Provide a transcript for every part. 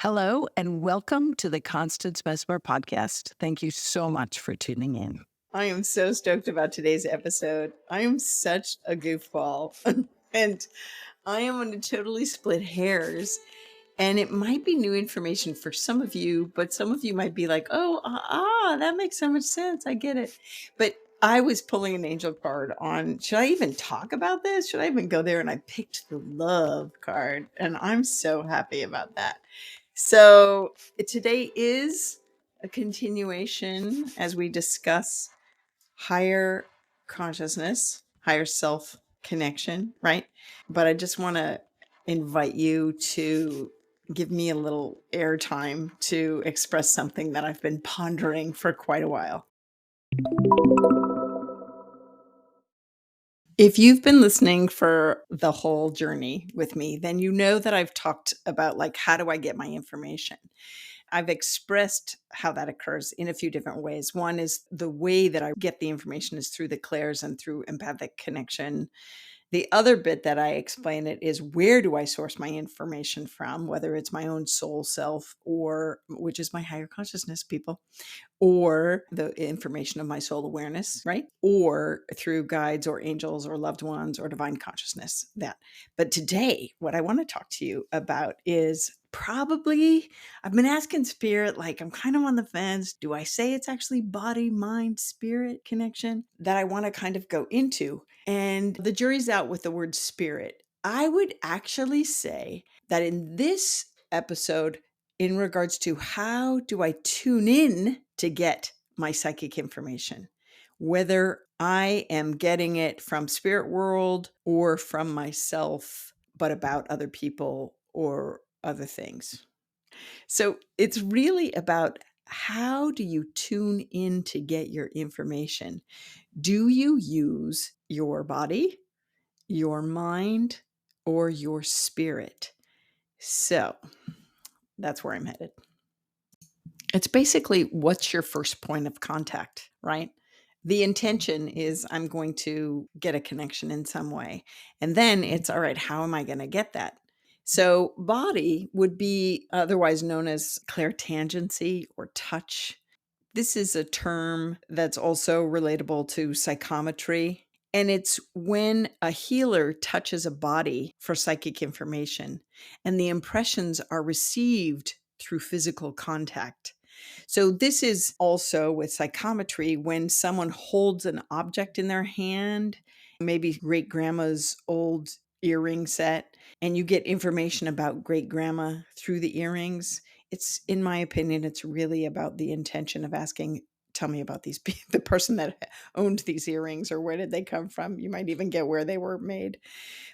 Hello and welcome to the Constance Messmer podcast. Thank you so much for tuning in. I am so stoked about today's episode. I am such a goofball and I am going to totally split hairs. And it might be new information for some of you, but some of you might be like, oh, that makes so much sense. I get it. But I was pulling an angel card on, should I even talk about this? Should I even go there? And I picked the love card. And I'm so happy about that. So today is a continuation as we discuss higher consciousness, higher self connection, right? But I just want to invite you to give me a little airtime to express something that I've been pondering for quite a while. If you've been listening for the whole journey with me, then you know that I've talked about like, how do I get my information? I've expressed how that occurs in a few different ways. One is the way that I get the information is through the clairs and through empathic connection. The other bit that I explain it is where do I source my information from, whether it's my own soul self or which is my higher consciousness, people, or the information of my soul awareness, right? Or through guides or angels or loved ones or divine consciousness, that. But today, what I want to talk to you about is probably, I've been asking spirit, like I'm kind of on the fence. Do I say it's actually body, mind, spirit connection that I want to kind of go into? And the jury's out with the word spirit. I would actually say that in this episode, in regards to how do I tune in to get my psychic information, whether I am getting it from spirit world or from myself, but about other people or other things. So it's really about how do you tune in to get your information? Do you use your body, your mind, or your spirit? So that's where I'm headed. It's basically what's your first point of contact, right? The intention is I'm going to get a connection in some way. And then it's all right, how am I going to get that? So, body would be otherwise known as ClairTangency or touch. This is a term that's also relatable to psychometry. And it's when a healer touches a body for psychic information and the impressions are received through physical contact. So, this is also with psychometry when someone holds an object in their hand, maybe great grandma's old earring set, and you get information about great grandma through the earrings. It's, in my opinion, it's really about the intention of asking, tell me about these the person that owned these earrings, or where did they come from? You might even get where they were made.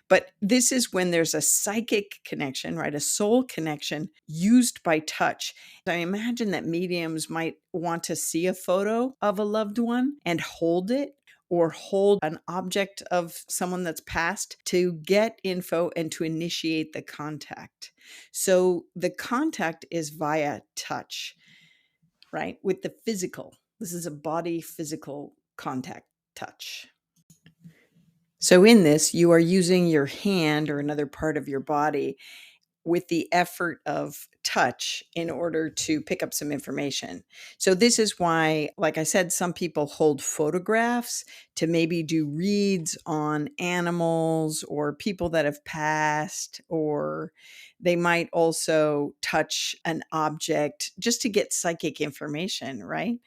But this is when there's a psychic connection, right? A soul connection used by touch. I imagine that mediums might want to see a photo of a loved one and hold it, or hold an object of someone that's passed to get info and to initiate the contact. So the contact is via touch, right? With the physical. This is a body physical contact touch. So in this, you are using your hand or another part of your body with the effort of touch in order to pick up some information. So this is why, like I said, some people hold photographs to maybe do reads on animals or people that have passed, or they might also touch an object just to get psychic information, right?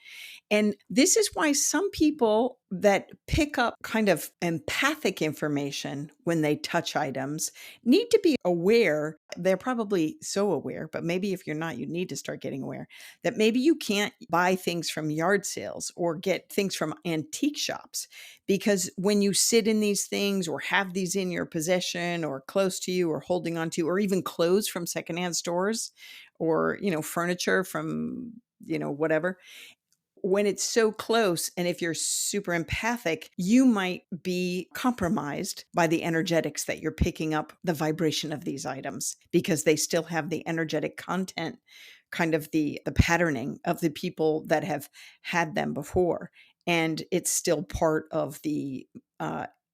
And this is why some people that pick up kind of empathic information when they touch items need to be aware. They're probably so aware, but maybe if you're not, you need to start getting aware that maybe you can't buy things from yard sales or get things from antique shops, because when you sit in these things or have these in your possession or close to you or holding on to, or even clothes from secondhand stores, or, furniture from, whatever, when it's so close, and if you're super empathic, you might be compromised by the energetics that you're picking up, the vibration of these items, because they still have the energetic content, kind of the patterning of the people that have had them before. And it's still part of the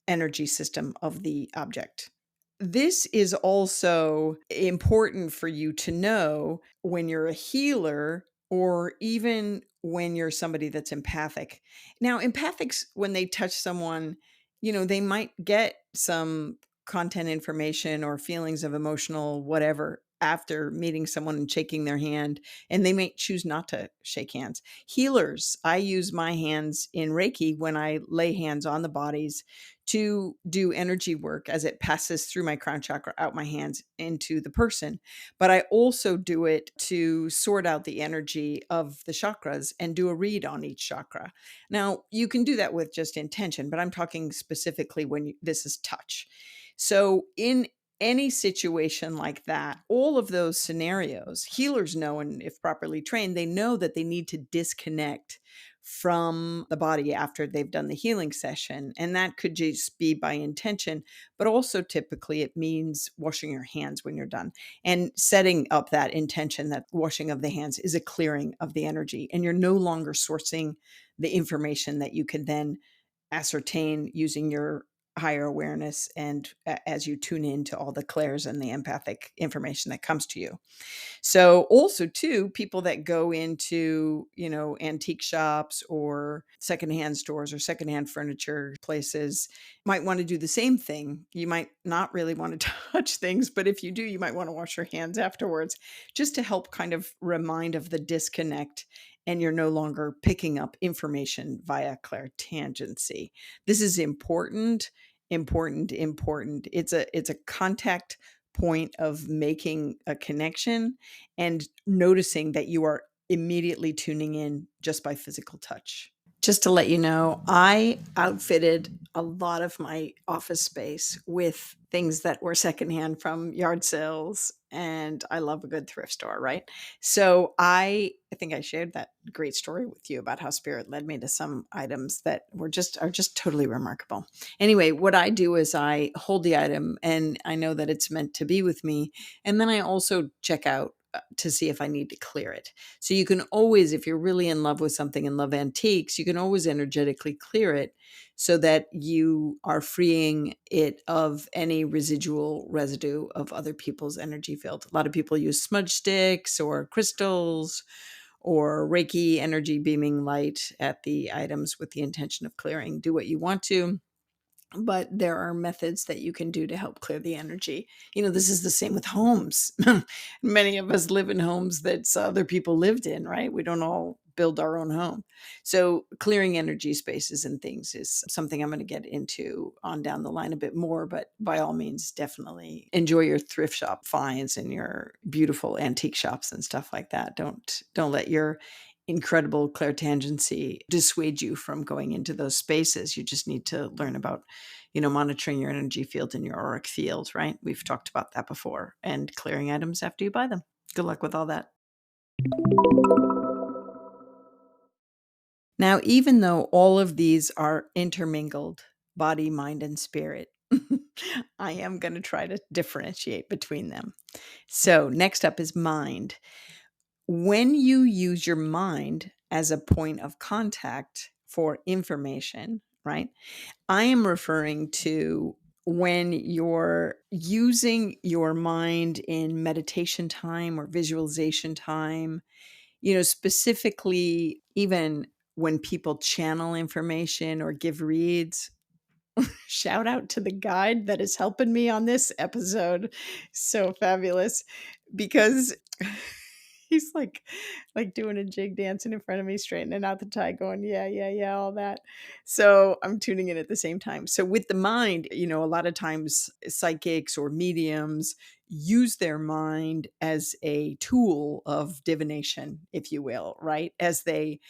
energy system of the object. This is also important for you to know when you're a healer or even when you're somebody that's empathic. Now, empathics, when they touch someone, they might get some content information or feelings of emotional whatever after meeting someone and shaking their hand, and they may choose not to shake hands. Healers, I use my hands in Reiki when I lay hands on the bodies to do energy work as it passes through my crown chakra, out my hands into the person. But I also do it to sort out the energy of the chakras and do a read on each chakra. Now, you can do that with just intention, but I'm talking specifically when this is touch. So, in any situation like that, all of those scenarios, healers know, and if properly trained, they know that they need to disconnect from the body after they've done the healing session. And that could just be by intention, but also typically it means washing your hands when you're done and setting up that intention that washing of the hands is a clearing of the energy. And you're no longer sourcing the information that you can then ascertain using your higher awareness and as you tune into all the clairs and the empathic information that comes to you. So also too, people that go into, antique shops or secondhand stores or secondhand furniture places might want to do the same thing. You might not really want to touch things, but if you do, you might want to wash your hands afterwards just to help kind of remind of the disconnect, and you're no longer picking up information via ClairTangency. This is important, important, important. It's a contact point of making a connection and noticing that you are immediately tuning in just by physical touch. Just to let you know, I outfitted a lot of my office space with things that were secondhand from yard sales, and I love a good thrift store, right? So I think I shared that great story with you about how spirit led me to some items that are just totally remarkable. Anyway, what I do is I hold the item and I know that it's meant to be with me, and then I also check out to see if I need to clear it. So you can always, if you're really in love with something and love antiques, you can always energetically clear it so that you are freeing it of any residual residue of other people's energy field. A lot of people use smudge sticks or crystals or Reiki energy beaming light at the items with the intention of clearing. Do what you want to, but there are methods that you can do to help clear the energy. This is the same with homes. Many of us live in homes that other people lived in, right? We don't all build our own home. So clearing energy spaces and things is something I'm going to get into on down the line a bit more, but by all means, definitely enjoy your thrift shop finds and your beautiful antique shops and stuff like that. Don't let your incredible clairtangency dissuade you from going into those spaces. You just need to learn about, monitoring your energy field and your auric field, right? We've talked about that before, and clearing items after you buy them. Good luck with all that. Now, even though all of these are intermingled, body, mind, and spirit, I am going to try to differentiate between them. So next up is mind. When you use your mind as a point of contact for information, right? I am referring to when you're using your mind in meditation time or visualization time, specifically even when people channel information or give reads. Shout out to the guide that is helping me on this episode. So fabulous because he's like doing a jig dancing in front of me, straightening out the tie, going, yeah, yeah, yeah, all that. So I'm tuning in at the same time. So with the mind, a lot of times psychics or mediums use their mind as a tool of divination, if you will, right? As they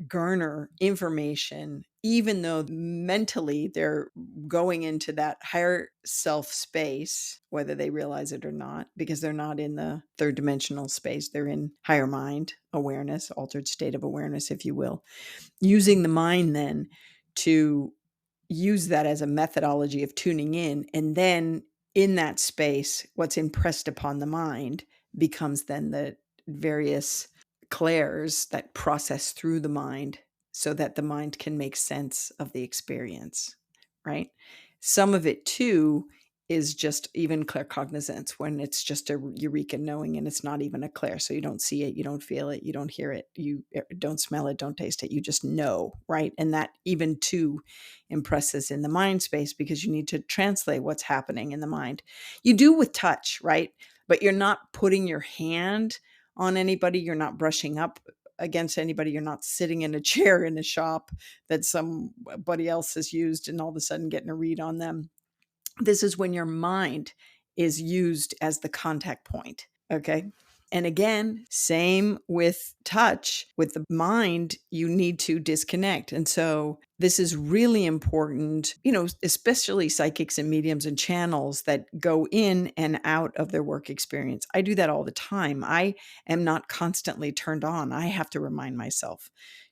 garner information, even though mentally they're going into that higher self space, whether they realize it or not, because they're not in the third dimensional space. They're in higher mind awareness, altered state of awareness, if you will, using the mind then to use that as a methodology of tuning in. And then in that space, what's impressed upon the mind becomes then the various clairs that process through the mind so that the mind can make sense of the experience, right? Some of it too is just even claircognizance, when it's just a eureka knowing and it's not even a clair. So you don't see it, you don't feel it, you don't hear it, you don't smell it, don't taste it, you just know, right? And that even too impresses in the mind space, because you need to translate what's happening in the mind. You do with touch, right? But you're not putting your hand on anybody, you're not brushing up against anybody, you're not sitting in a chair in a shop that somebody else has used and all of a sudden getting a read on them. This is when your mind is used as the contact point. Okay. And again, same with touch. With the mind, you need to disconnect. And so this is really important, especially psychics and mediums and channels that go in and out of their work experience. I do that all the time. I am not constantly turned on. I have to remind myself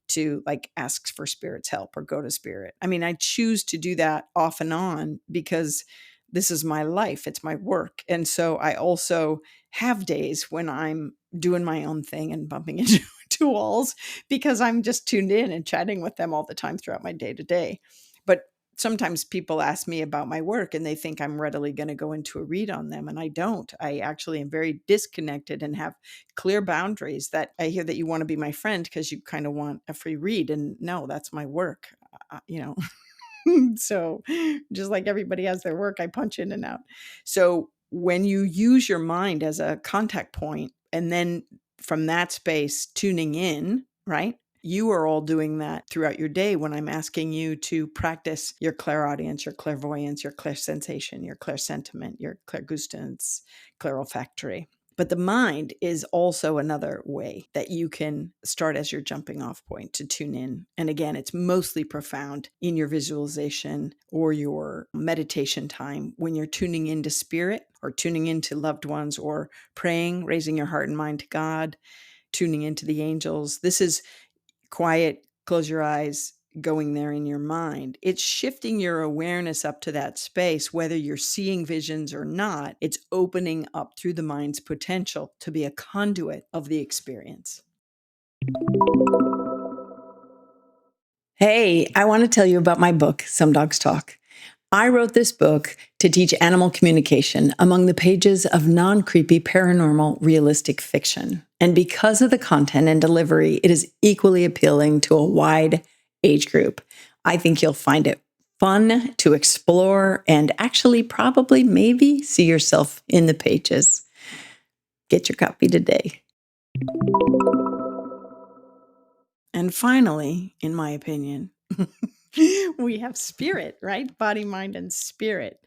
to like ask for spirit's help or go to spirit. I mean, I choose to do that off and on because this is my life, it's my work. And so I also have days when I'm doing my own thing and bumping into two walls because I'm just tuned in and chatting with them all the time throughout my day to day. But sometimes people ask me about my work and they think I'm readily going to go into a read on them. And I don't. I actually am very disconnected and have clear boundaries. That I hear that you want to be my friend because you kind of want a free read. And no, that's my work. You know, so just like everybody has their work, I punch in and out. So when you use your mind as a contact point and then from that space tuning in, right? You are all doing that throughout your day when I'm asking you to practice your clairaudience, your clairvoyance, your clairsensation, your clairsentiment, your clairgustance, clairolfactory. But the mind is also another way that you can start as your jumping off point to tune in. And again, it's mostly profound in your visualization or your meditation time when you're tuning into spirit or tuning into loved ones or praying, raising your heart and mind to God, tuning into the angels. This is quiet, close your eyes, going there in your mind. It's shifting your awareness up to that space, whether you're seeing visions or not. It's opening up through the mind's potential to be a conduit of the experience. Hey, I want to tell you about my book, Some Dogs Talk. I wrote this book to teach animal communication among the pages of non-creepy paranormal realistic fiction. And because of the content and delivery, it is equally appealing to a wide age group. I think you'll find it fun to explore and actually probably maybe see yourself in the pages. Get your copy today. And finally, in my opinion, we have spirit, right? Body, mind, and spirit.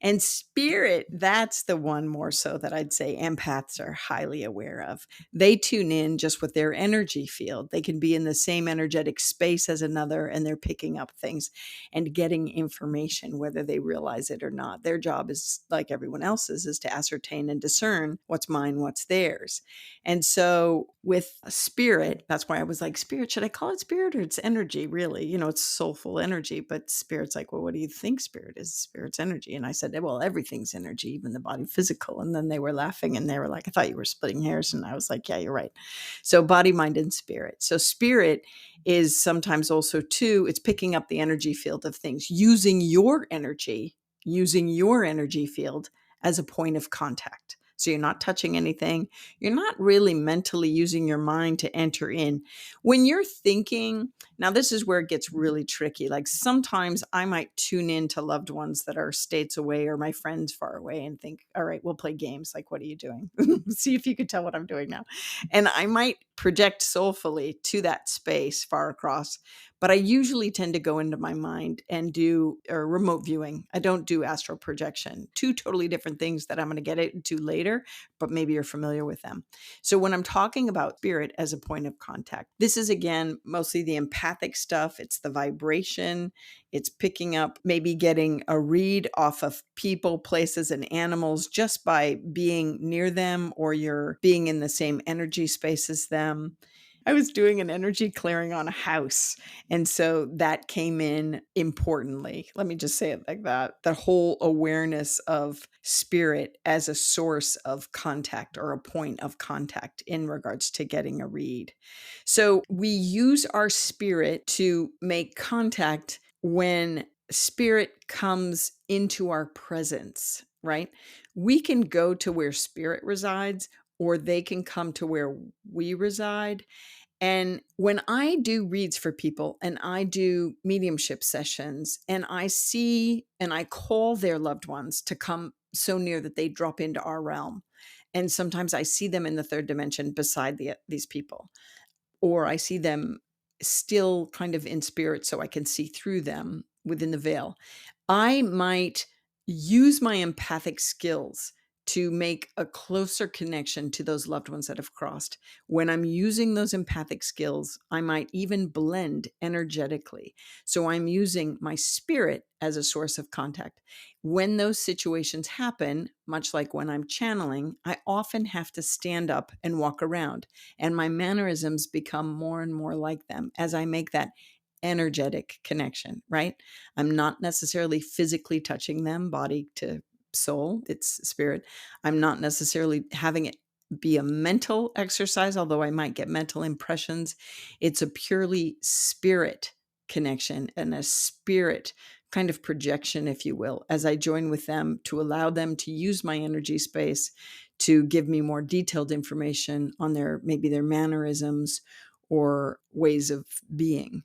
And spirit, that's the one more so that I'd say empaths are highly aware of. They tune in just with their energy field. They can be in the same energetic space as another, and they're picking up things and getting information, whether they realize it or not. Their job is, like everyone else's, is to ascertain and discern what's mine, what's theirs. And so with spirit, that's why I was like, spirit, should I call it spirit or it's energy? Really, it's soulful energy, but spirit's like, well, what do you think spirit is? Spirit's energy. And I said, well, everything's energy, even the body physical. And then they were laughing and they were like, I thought you were splitting hairs. And I was like, yeah, you're right. So body, mind, and spirit. So spirit is sometimes also too, it's picking up the energy field of things, using your energy field as a point of contact. So you're not touching anything. You're not really mentally using your mind to enter in. When you're thinking, now this is where it gets really tricky. Like sometimes I might tune in to loved ones that are states away or my friends far away and think, all right, we'll play games. Like, what are you doing? See if you could tell what I'm doing now. And I might project soulfully to that space far across. But I usually tend to go into my mind and do remote viewing. I don't do astral projection. Two totally different things that I'm going to get into later, but maybe you're familiar with them. So when I'm talking about spirit as a point of contact, this is again, mostly the empathic stuff. It's the vibration. It's picking up, maybe getting a read off of people, places, and animals just by being near them or you're being in the same energy space as them. I was doing an energy clearing on a house. And so that came in importantly. Let me just say it like that. The whole awareness of spirit as a source of contact or a point of contact in regards to getting a read. So we use our spirit to make contact when spirit comes into our presence, right? We can go to where spirit resides, or they can come to where we reside. And when I do reads for people and I do mediumship sessions and I see and I call their loved ones to come so near that they drop into our realm. And sometimes I see them in the third dimension beside these people, or I see them still kind of in spirit so I can see through them within the veil. I might use my empathic skills to make a closer connection to those loved ones that have crossed. When I'm using those empathic skills, I might even blend energetically. So I'm using my spirit as a source of contact. When those situations happen, much like when I'm channeling, I often have to stand up and walk around, and my mannerisms become more and more like them as I make that energetic connection, right? I'm not necessarily physically touching them, body to soul, it's spirit. I'm not necessarily having it be a mental exercise, although I might get mental impressions. It's a purely spirit connection and a spirit kind of projection, if you will, as I join with them to allow them to use my energy space to give me more detailed information on maybe their mannerisms or ways of being.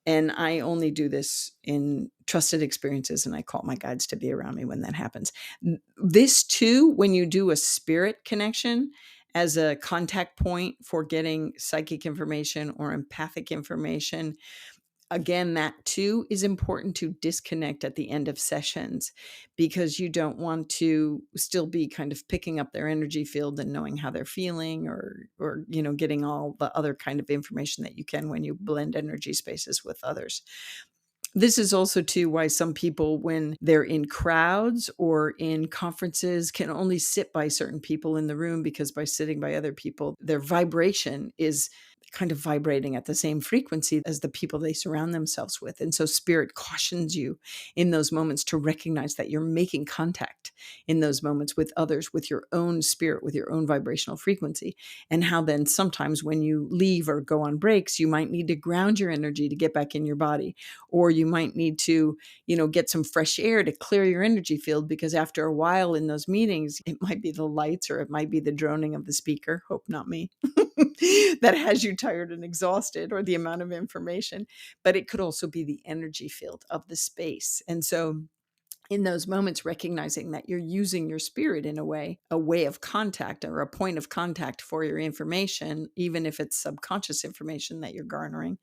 And I only do this in trusted experiences, and I call my guides to be around me when that happens. This too, when you do a spirit connection as a contact point for getting psychic information or empathic information, again, that too is important to disconnect at the end of sessions, because you don't want to still be kind of picking up their energy field and knowing how they're feeling, or getting all the other kind of information that you can when you blend energy spaces with others. This is also too why some people, when they're in crowds or in conferences, can only sit by certain people in the room, because by sitting by other people, their vibration is kind of vibrating at the same frequency as the people they surround themselves with. And so spirit cautions you in those moments to recognize that you're making contact in those moments with others, with your own spirit, with your own vibrational frequency. And how then sometimes when you leave or go on breaks, you might need to ground your energy to get back in your body, or you might need to, get some fresh air to clear your energy field, because after a while in those meetings, it might be the lights or it might be the droning of the speaker, hope not me, that has you tired and exhausted, or the amount of information, but it could also be the energy field of the space. And so in those moments, recognizing that you're using your spirit in a way of contact, or a point of contact for your information, even if it's subconscious information that you're garnering,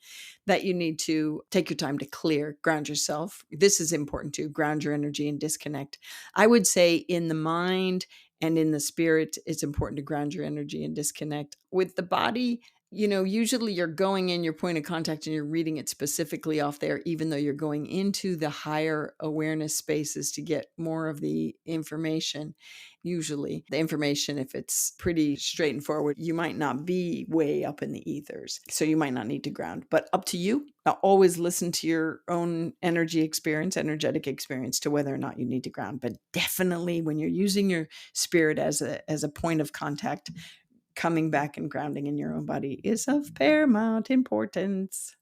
that you need to take your time to clear, ground yourself. This is important to ground your energy and disconnect. I would say in the mind and in the spirit, it's important to ground your energy and disconnect. With the body, usually you're going in your point of contact and you're reading it specifically off there, even though you're going into the higher awareness spaces to get more of the information. Usually the information, if it's pretty straightforward, you might not be way up in the ethers. So you might not need to ground, but up to you. Now, always listen to your own energetic experience to whether or not you need to ground. But definitely when you're using your spirit as a point of contact, coming back and grounding in your own body is of paramount importance.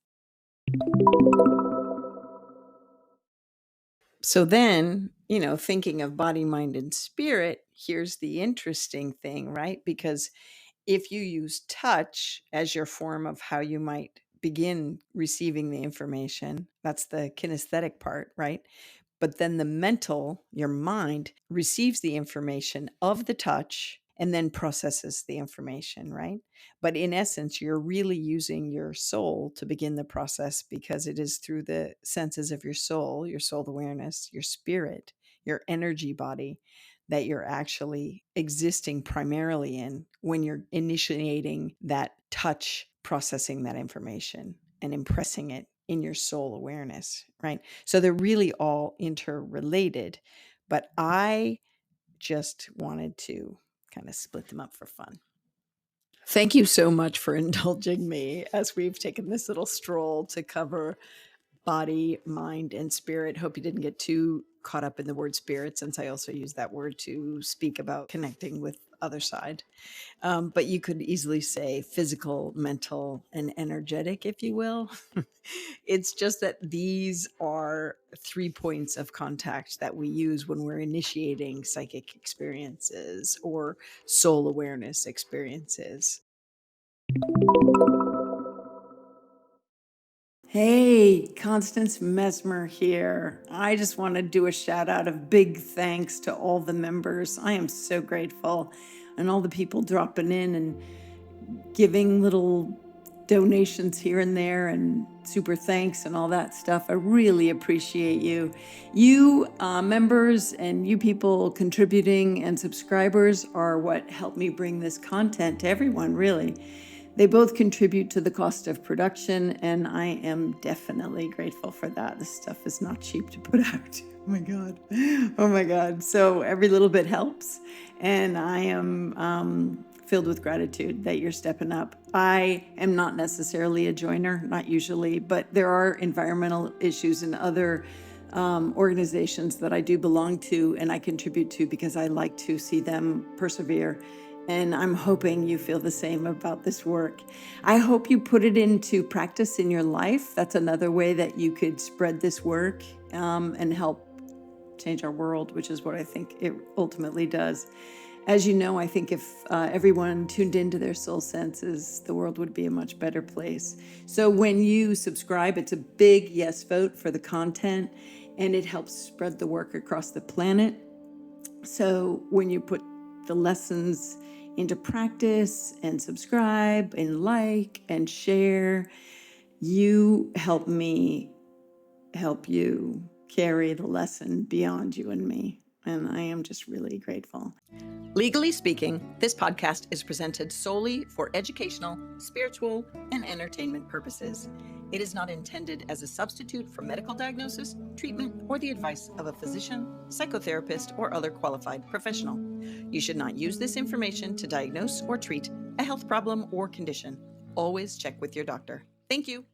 So then, thinking of body, mind, and spirit, here's the interesting thing, right? Because if you use touch as your form of how you might begin receiving the information, that's the kinesthetic part, right? But then the mental, your mind, receives the information of the touch and then processes the information, right? But in essence, you're really using your soul to begin the process, because it is through the senses of your soul awareness, your spirit, your energy body, that you're actually existing primarily in when you're initiating that touch, processing that information and impressing it in your soul awareness, right? So they're really all interrelated, but I just wanted to kind of split them up for fun. Thank you so much for indulging me as we've taken this little stroll to cover body, mind, and spirit. Hope you didn't get too caught up in the word spirit, since I also use that word to speak about connecting with other side. But you could easily say physical, mental, and energetic, if you will. It's just that these are 3 points of contact that we use when we're initiating psychic experiences or soul awareness experiences. Hey, Constance Messmer here. I just want to do a shout out of big thanks to all the members. I am so grateful. And all the people dropping in and giving little donations here and there and super thanks and all that stuff. I really appreciate you. You members and you people contributing and subscribers are what helped me bring this content to everyone, really. They both contribute to the cost of production, and I am definitely grateful for that. This stuff is not cheap to put out. Oh my God. Oh my God. So every little bit helps, and I am filled with gratitude that you're stepping up. I am not necessarily a joiner, not usually, but there are environmental issues in other organizations that I do belong to and I contribute to because I like to see them persevere. And I'm hoping you feel the same about this work. I hope you put it into practice in your life. That's another way that you could spread this work and help change our world, which is what I think it ultimately does. As you know, I think if everyone tuned into their soul senses, the world would be a much better place. So when you subscribe, it's a big yes vote for the content, and it helps spread the work across the planet. So when you put the lessons into practice and subscribe and like and share, you help me help you carry the lesson beyond you and me. And I am just really grateful. Legally speaking, this podcast is presented solely for educational, spiritual, and entertainment purposes. It is not intended as a substitute for medical diagnosis, treatment, or the advice of a physician, psychotherapist, or other qualified professional. You should not use this information to diagnose or treat a health problem or condition. Always check with your doctor. Thank you.